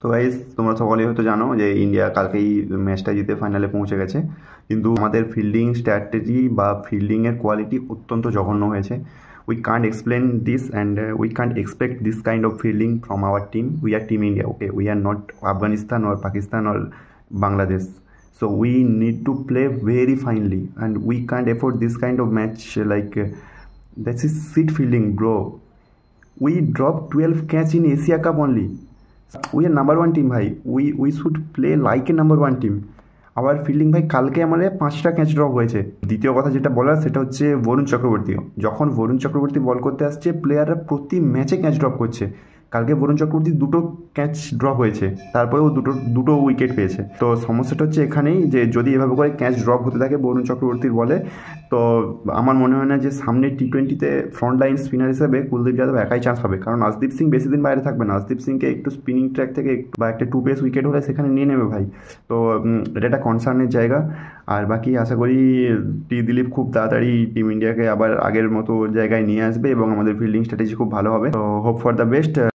তো গাইস, তোমরা সকলেই হয়তো জানো যে ইন্ডিয়া কালকেই ম্যাচটা জিতে ফাইনালে পৌঁছে গেছে। কিন্তু আমাদের ফিল্ডিং স্ট্র্যাটেজি বা ফিল্ডিংয়ের কোয়ালিটি অত্যন্ত জঘন্য হয়েছে। We can't explain this and we can't expect this kind of fielding from our team. We are team India, okay? We are not Afghanistan or Pakistan or Bangladesh. So we need to play very finely and we can't afford this kind of match. Like this is shit fielding, bro. We dropped 12 catch in Asia Cup only. We are number one team, ভাই. We should play like a number one team. আবার fielding ভাই, কালকে আমাদের 5টা catch drop হয়েছে। দ্বিতীয় কথা যেটা বলার সেটা হচ্ছে বরুণ চক্রবর্তী। যখন বরুণ চক্রবর্তী বল করতে আসছে, প্লেয়াররা প্রতি ম্যাচে ক্যাচ ড্রপ করছে। কালকে বরুণ চক্রবর্তী দুটো ক্যাচ ড্রপ হয়েছে, তারপরেও দুটো উইকেট পেয়েছে। তো সমস্যাটা হচ্ছে এখানেই যে যদি এভাবে করে ক্যাচ ড্রপ হতে থাকে বরুণ চক্রবর্তীর বলে, তো আমার মনে হয় না যে সামনে টি20তে ফ্রন্ট লাইন স্পিনার হিসেবে কুলদীপ যাদব একাই চান্স পাবে। কারণ আশদীপ সিং বেশি দিন বাইরে থাকবে না। আশদীপ সিংকে একটু স্পিনিং ট্র্যাক থেকে বা একটা 2 পেস উইকেট হলে সেখানে নিয়ে নেবে ভাই। তো এটা একটা কনসার্নের জায়গা। আর বাকি আশা করি দিলীপ খুব তাড়াতাড়ি টিম ইন্ডিয়াকে আবার আগের মতো জায়গায় নিয়ে আসবে এবং আমাদের ফিল্ডিং স্ট্র্যাটেজি খুব ভালো হবে। তো হোপ ফর দ্য বেস্ট।